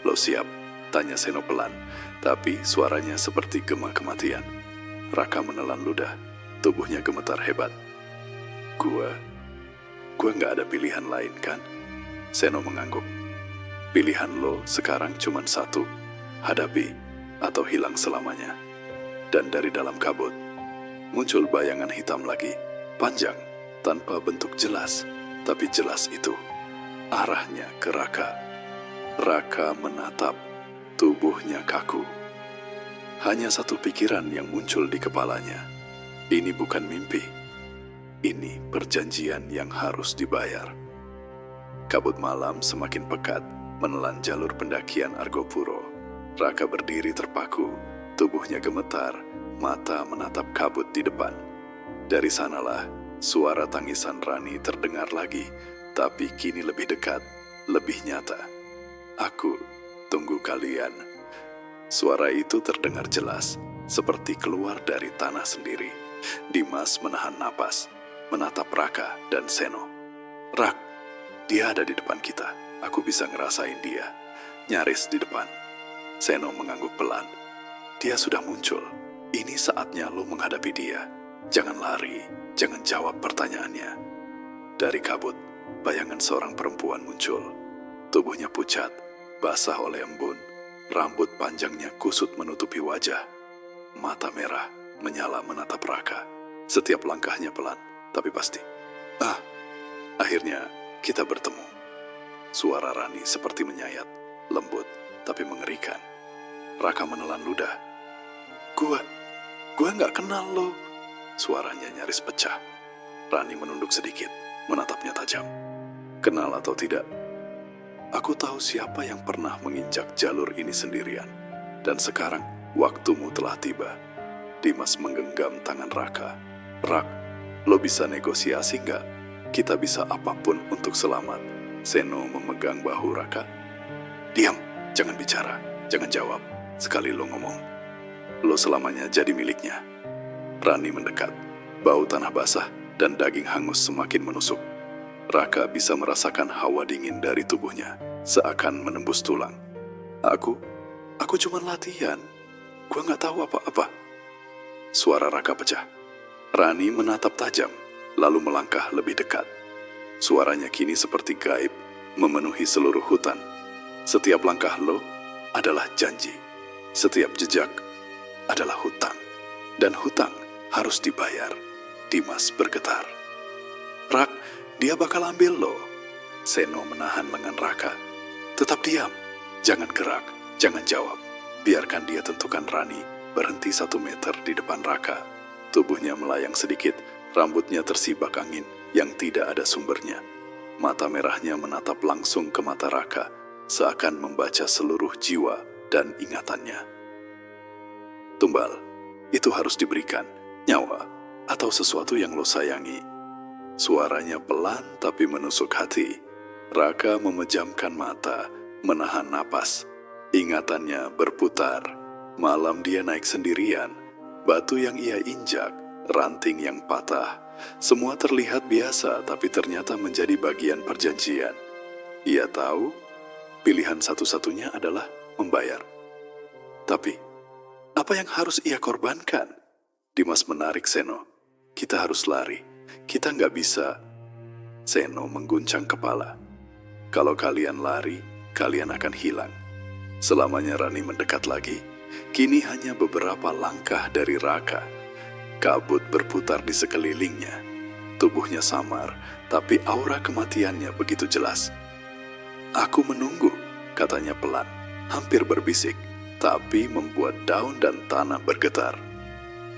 "Lo siap?" tanya Seno pelan, tapi suaranya seperti gema kematian. Raka menelan ludah, tubuhnya gemetar hebat. Gue nggak ada pilihan lain kan?" Seno mengangguk. "Pilihan lo sekarang cuma satu, hadapi atau hilang selamanya." Dan dari dalam kabut, muncul bayangan hitam lagi, panjang, tanpa bentuk jelas, tapi jelas itu. Arahnya ke Raka. Raka menatap, tubuhnya kaku. Hanya satu pikiran yang muncul di kepalanya. Ini bukan mimpi. Ini perjanjian yang harus dibayar. Kabut malam semakin pekat, menelan jalur pendakian Argopuro. Raka berdiri terpaku, tubuhnya gemetar, mata menatap kabut di depan. Dari sanalah suara tangisan Rani terdengar lagi, tapi kini lebih dekat, lebih nyata. Aku tunggu kalian." Suara itu terdengar jelas, seperti keluar dari tanah sendiri. Dimas menahan napas, menatap Raka dan Seno. "Rak, dia ada di depan kita. Aku bisa ngerasain dia. Nyaris di depan." Seno mengangguk pelan. "Dia sudah muncul. Ini saatnya lo menghadapi dia. Jangan lari, jangan jawab pertanyaannya." Dari kabut, bayangan seorang perempuan muncul. Tubuhnya pucat, basah oleh embun. Rambut panjangnya kusut menutupi wajah. Mata merah menyala menatap Raka. Setiap langkahnya pelan, tapi pasti. Akhirnya kita bertemu." Suara Rani seperti menyayat, lembut tapi mengerikan. Raka menelan ludah. Gua nggak kenal lo." Suaranya nyaris pecah. Rani menunduk sedikit, menatapnya tajam. "Kenal atau tidak, aku tahu siapa yang pernah menginjak jalur ini sendirian. Dan sekarang waktumu telah tiba." Dimas menggenggam tangan Raka. "Rak, lo bisa negosiasi nggak? Kita bisa apapun untuk selamat." Seno memegang bahu Raka. "Diam, jangan bicara, jangan jawab. Sekali lo ngomong, lo selamanya jadi miliknya." Rani mendekat. Bau tanah basah dan daging hangus semakin menusuk. Raka bisa merasakan hawa dingin dari tubuhnya, seakan menembus tulang. Aku cuma latihan. Gua nggak tahu apa-apa." Suara Raka pecah. Rani menatap tajam, lalu melangkah lebih dekat. Suaranya kini seperti gaib, memenuhi seluruh hutan. "Setiap langkah lo adalah janji. Setiap jejak adalah hutang. Dan hutang harus dibayar." Dimas bergetar. "Rak, dia bakal ambil lo." Seno menahan lengan Raka. "Tetap diam, jangan gerak, jangan jawab. Biarkan dia tentukan." Rani berhenti 1 meter di depan Raka. Tubuhnya melayang sedikit, rambutnya tersibak angin yang tidak ada sumbernya. Mata merahnya menatap langsung ke mata Raka, seakan membaca seluruh jiwa dan ingatannya. "Tumbal, itu harus diberikan, nyawa atau sesuatu yang lo sayangi." Suaranya pelan tapi menusuk hati. Raka memejamkan mata, menahan napas. Ingatannya berputar. Malam dia naik sendirian. Batu yang ia injak, ranting yang patah, semua terlihat biasa tapi ternyata menjadi bagian perjanjian. Ia tahu pilihan satu-satunya adalah membayar. Tapi apa yang harus ia korbankan? Dimas menarik Seno. "Kita harus lari. Kita nggak bisa." Seno mengguncang kepala. "Kalau kalian lari, kalian akan hilang." Selamanya Rani mendekat lagi. Kini hanya beberapa langkah dari Raka. Kabut berputar di sekelilingnya. Tubuhnya samar, tapi aura kematiannya begitu jelas. "Aku menunggu," katanya pelan, hampir berbisik, tapi membuat daun dan tanah bergetar.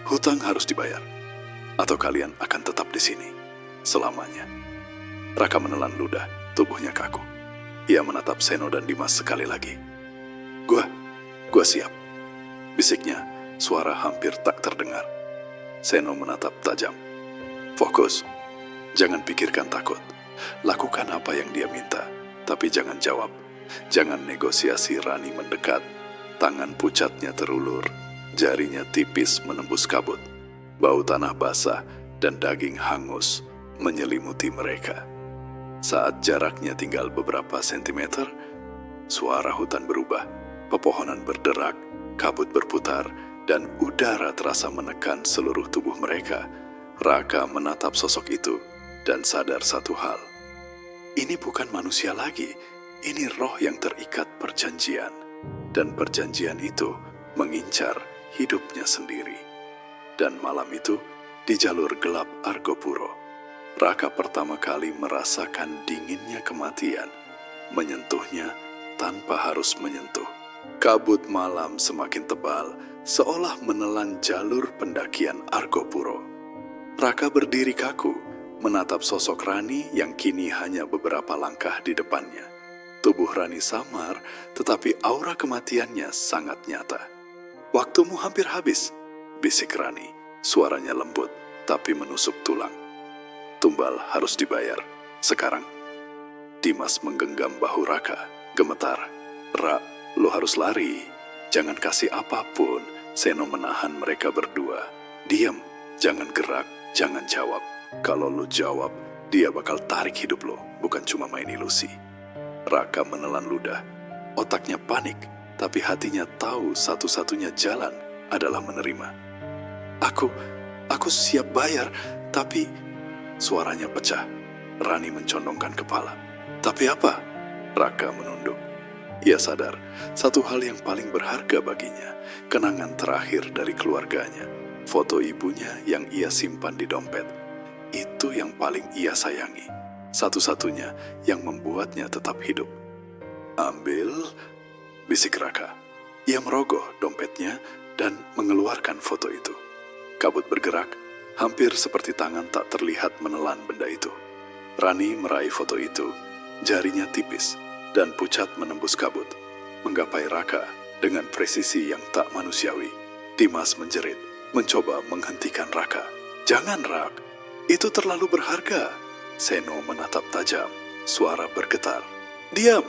"Hutang harus dibayar, atau kalian akan tetap di sini selamanya." Raka menelan ludah, tubuhnya kaku. Ia menatap Seno dan Dimas sekali lagi. Gua siap," bisiknya, suara hampir tak terdengar. Seno menatap tajam. "Fokus, jangan pikirkan takut. Lakukan apa yang dia minta, tapi jangan jawab. Jangan negosiasi." Rani mendekat. Tangan pucatnya terulur, jarinya tipis menembus kabut. Bau tanah basah dan daging hangus menyelimuti mereka. Saat jaraknya tinggal beberapa sentimeter, suara hutan berubah. Pepohonan berderak, kabut berputar, dan udara terasa menekan seluruh tubuh mereka. Raka menatap sosok itu dan sadar satu hal. Ini bukan manusia lagi, ini roh yang terikat perjanjian. Dan perjanjian itu mengincar hidupnya sendiri. Dan malam itu, di jalur gelap Argopuro, Raka pertama kali merasakan dinginnya kematian, menyentuhnya tanpa harus menyentuh. Kabut malam semakin tebal, seolah menelan jalur pendakian Argopuro. Raka berdiri kaku, menatap sosok Rani yang kini hanya beberapa langkah di depannya. Tubuh Rani samar, tetapi aura kematiannya sangat nyata. "Waktumu hampir habis," bisik Rani. Suaranya lembut, tapi menusuk tulang. "Tumbal harus dibayar, sekarang." Dimas menggenggam bahu Raka, gemetar. Ra, lo harus lari. Jangan kasih apapun. Seno menahan mereka berdua. Diam, jangan gerak, jangan jawab. Kalau lo jawab, dia bakal tarik hidup lo, bukan cuma main ilusi. Raka menelan ludah. Otaknya panik, tapi hatinya tahu satu-satunya jalan adalah menerima. Aku siap bayar, tapi... Suaranya pecah. Rani mencondongkan kepala. Tapi apa? Raka menunduk. Ia sadar, satu hal yang paling berharga baginya, kenangan terakhir dari keluarganya. Foto ibunya yang ia simpan di dompet. Itu yang paling ia sayangi. Satu-satunya yang membuatnya tetap hidup. Ambil, bisik Raka. Ia merogoh dompetnya dan mengeluarkan foto itu. Kabut bergerak, hampir seperti tangan tak terlihat menelan benda itu. Rani meraih foto itu, jarinya tipis dan pucat menembus kabut, menggapai Raka dengan presisi yang tak manusiawi. Dimas menjerit, mencoba menghentikan Raka. Jangan, Rak, itu terlalu berharga. Seno menatap tajam, suara bergetar. Diam,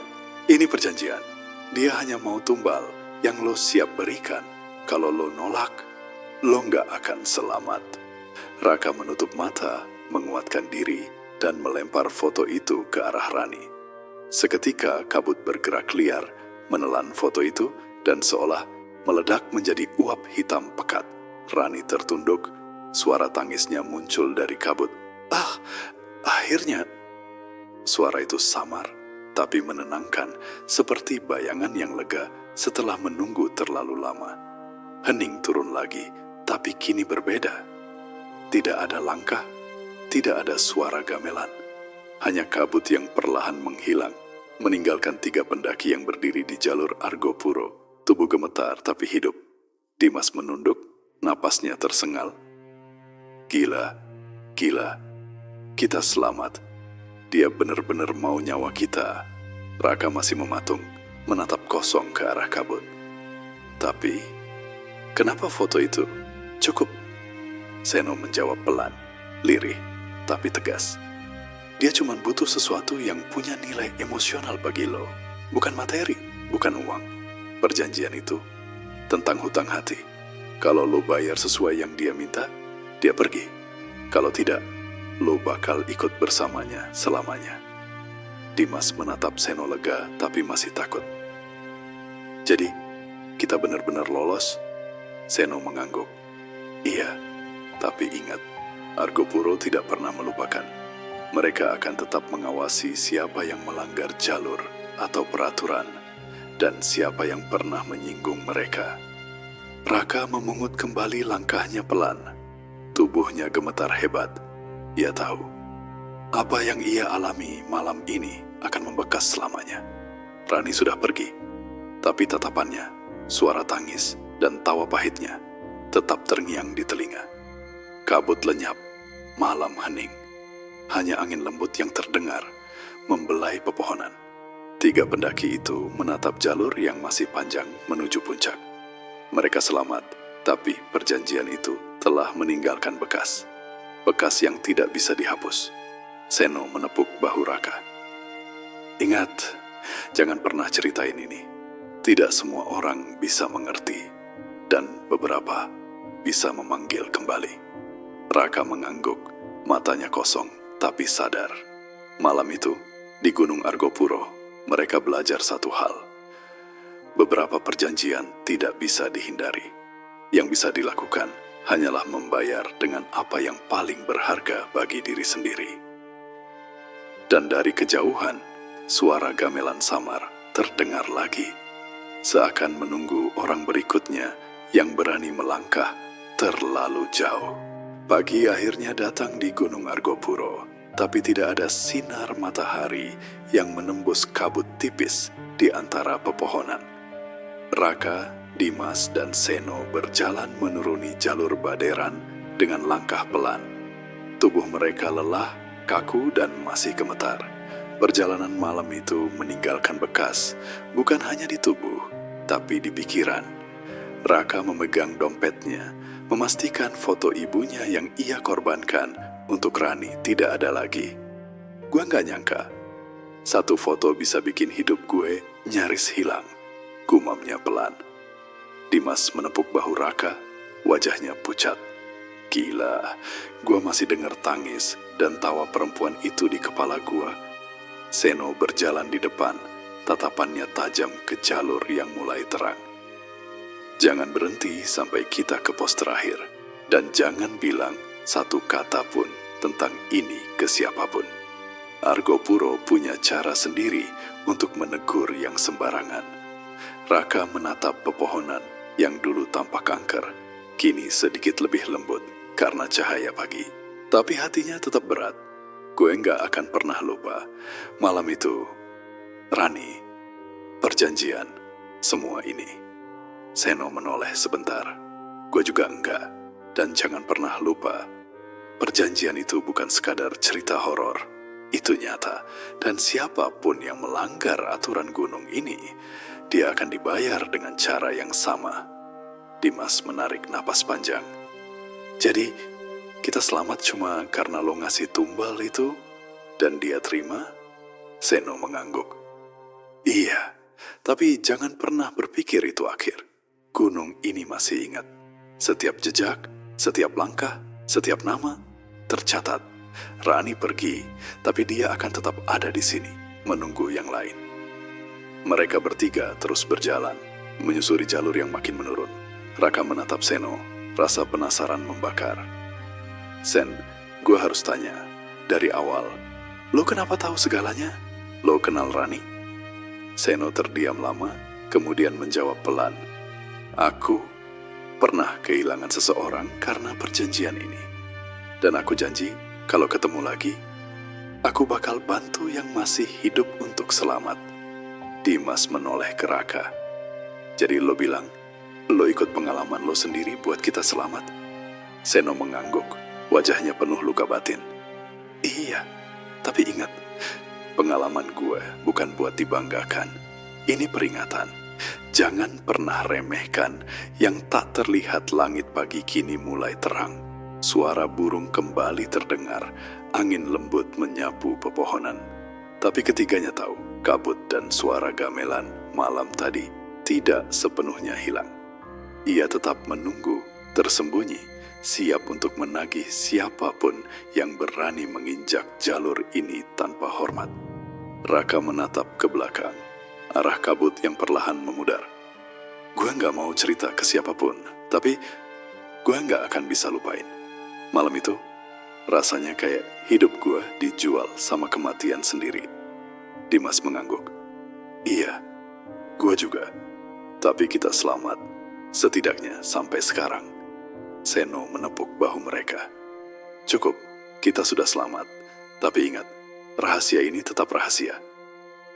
ini perjanjian. Dia hanya mau tumbal yang lo siap berikan. Kalau lo nolak, lo nggak akan selamat. Raka menutup mata, menguatkan diri, dan melempar foto itu ke arah Rani. Seketika kabut bergerak liar, menelan foto itu, dan seolah meledak menjadi uap hitam pekat. Rani tertunduk, suara tangisnya muncul dari kabut. Akhirnya. Suara itu samar, tapi menenangkan, seperti bayangan yang lega setelah menunggu terlalu lama. Hening turun lagi, tapi kini berbeda. Tidak ada langkah, tidak ada suara gamelan. Hanya kabut yang perlahan menghilang, meninggalkan 3 pendaki yang berdiri di jalur Argopuro. Tubuh gemetar tapi hidup. Dimas menunduk, napasnya tersengal. Gila, kita selamat. Dia benar-benar mau nyawa kita. Raka masih mematung, menatap kosong ke arah kabut. Tapi, kenapa foto itu? Cukup. Seno menjawab pelan, lirih, tapi tegas. Dia cuma butuh sesuatu yang punya nilai emosional bagi lo. Bukan materi, bukan uang. Perjanjian itu tentang hutang hati. Kalau lo bayar sesuai yang dia minta, dia pergi. Kalau tidak, lo bakal ikut bersamanya selamanya. Dimas menatap Seno lega tapi masih takut. Jadi, kita benar-benar lolos? Seno mengangguk. Iya, tapi ingat, Argopuro tidak pernah melupakan. Mereka akan tetap mengawasi siapa yang melanggar jalur atau peraturan, dan siapa yang pernah menyinggung mereka. Raka memungut kembali langkahnya pelan. Tubuhnya gemetar hebat. Ia tahu, apa yang ia alami malam ini akan membekas selamanya. Rani sudah pergi, tapi tatapannya, suara tangis, dan tawa pahitnya tetap terngiang di telinga. Kabut lenyap, malam hening. Hanya angin lembut yang terdengar membelai pepohonan. 3 pendaki itu menatap jalur yang masih panjang menuju puncak. Mereka selamat, tapi perjanjian itu telah meninggalkan bekas. Bekas yang tidak bisa dihapus. Seno menepuk bahu Raka. Ingat, jangan pernah ceritain ini. Tidak semua orang bisa mengerti, dan beberapa bisa memanggil kembali. Raka mengangguk, matanya kosong tapi sadar. Malam itu, di Gunung Argopuro, mereka belajar satu hal. Beberapa perjanjian tidak bisa dihindari. Yang bisa dilakukan hanyalah membayar dengan apa yang paling berharga bagi diri sendiri. Dan dari kejauhan, suara gamelan samar terdengar lagi. Seakan menunggu orang berikutnya yang berani melangkah terlalu jauh. Pagi akhirnya datang di Gunung Argopuro, tapi tidak ada sinar matahari yang menembus kabut tipis di antara pepohonan. Raka, Dimas, dan Seno berjalan menuruni jalur Baderan dengan langkah pelan. Tubuh mereka lelah, kaku, dan masih gemetar. Perjalanan malam itu meninggalkan bekas, bukan hanya di tubuh, tapi di pikiran. Raka memegang dompetnya, memastikan foto ibunya yang ia korbankan untuk Rani tidak ada lagi. Gue gak nyangka, satu foto bisa bikin hidup gue nyaris hilang. Gumamnya pelan. Dimas menepuk bahu Raka, wajahnya pucat. Gila, gua masih dengar tangis dan tawa perempuan itu di kepala gua. Seno berjalan di depan, tatapannya tajam ke jalur yang mulai terang. Jangan berhenti sampai kita ke pos terakhir, dan jangan bilang satu kata pun tentang ini ke siapapun. Argopuro punya cara sendiri untuk menegur yang sembarangan. Raka menatap pepohonan yang dulu tampak angker, kini sedikit lebih lembut karena cahaya pagi. Tapi hatinya tetap berat. Gue nggak akan pernah lupa malam itu. Rani, perjanjian, semua ini. Seno menoleh sebentar. Gue juga enggak. Dan jangan pernah lupa, perjanjian itu bukan sekadar cerita horor. Itu nyata. Dan siapapun yang melanggar aturan gunung ini, dia akan dibayar dengan cara yang sama. Dimas menarik napas panjang. Jadi, kita selamat cuma karena lo ngasih tumbal itu, dan dia terima? Seno mengangguk. Iya, tapi jangan pernah berpikir itu akhir. Gunung ini masih ingat. Setiap jejak, setiap langkah, setiap nama tercatat. Rani pergi, tapi dia akan tetap ada di sini, menunggu yang lain. Mereka bertiga terus berjalan, menyusuri jalur yang makin menurun. Raka menatap Seno, rasa penasaran membakar. Sen, gue harus tanya, dari awal, lo kenapa tahu segalanya? Lo kenal Rani? Seno terdiam lama, kemudian menjawab pelan. Aku pernah kehilangan seseorang karena perjanjian ini. Dan aku janji, kalau ketemu lagi, aku bakal bantu yang masih hidup untuk selamat. Dimas menoleh ke Raka. Jadi lo bilang, lo ikut pengalaman lo sendiri buat kita selamat? Seno mengangguk, wajahnya penuh luka batin. Iya, tapi ingat, pengalaman gue bukan buat dibanggakan. Ini peringatan. Jangan pernah remehkan yang tak terlihat. Langit pagi kini mulai terang. Suara burung kembali terdengar. Angin lembut menyapu pepohonan. Tapi ketiganya tahu, kabut dan suara gamelan malam tadi tidak sepenuhnya hilang. Ia tetap menunggu, tersembunyi, siap untuk menagih siapapun yang berani menginjak jalur ini tanpa hormat. Raka menatap ke belakang, arah kabut yang perlahan memudar. Gue gak mau cerita ke siapapun, tapi gue gak akan bisa lupain. Malam itu, rasanya kayak hidup gue dijual sama kematian sendiri. Dimas mengangguk. Iya, gue juga. Tapi kita selamat, setidaknya sampai sekarang. Seno menepuk bahu mereka. Cukup, kita sudah selamat. Tapi ingat, rahasia ini tetap rahasia.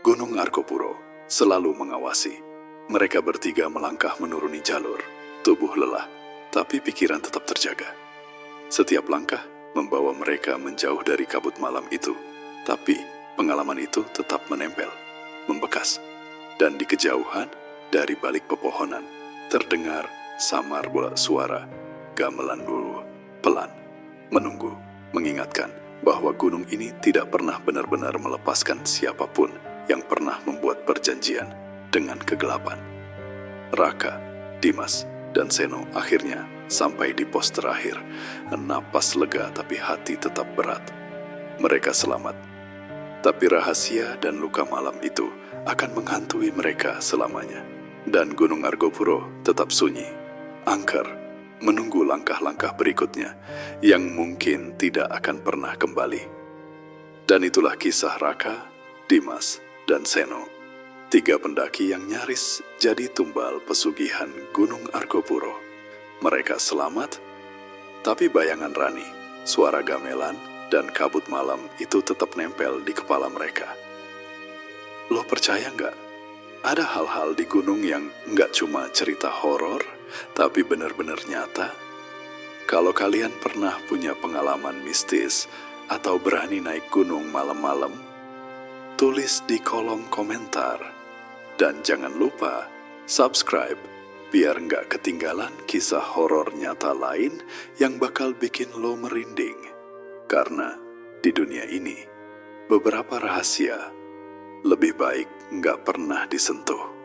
Gunung Argopuro selalu mengawasi. Mereka bertiga melangkah menuruni jalur. Tubuh lelah, tapi pikiran tetap terjaga. Setiap langkah membawa mereka menjauh dari kabut malam itu. Tapi pengalaman itu tetap menempel, membekas. Dan di kejauhan, dari balik pepohonan, terdengar samar bola suara. Gamelan dulu, pelan, menunggu, mengingatkan bahwa gunung ini tidak pernah benar-benar melepaskan siapapun yang pernah membuat perjanjian dengan kegelapan. Raka, Dimas, dan Seno akhirnya sampai di pos terakhir. Napas lega tapi hati tetap berat. Mereka selamat. Tapi rahasia dan luka malam itu akan menghantui mereka selamanya. Dan Gunung Argopuro tetap sunyi, angker, menunggu langkah-langkah berikutnya yang mungkin tidak akan pernah kembali. Dan itulah kisah Raka, Dimas, dan Seno. 3 pendaki yang nyaris jadi tumbal pesugihan Gunung Argopuro. Mereka selamat, tapi bayangan Rani, suara gamelan, dan kabut malam itu tetap nempel di kepala mereka. Lo percaya nggak? Ada hal-hal di gunung yang nggak cuma cerita horor, tapi benar-benar nyata. Kalau kalian pernah punya pengalaman mistis atau berani naik gunung malam-malam, tulis di kolom komentar. Dan jangan lupa subscribe biar nggak ketinggalan kisah horor nyata lain yang bakal bikin lo merinding. Karena di dunia ini, beberapa rahasia lebih baik nggak pernah disentuh.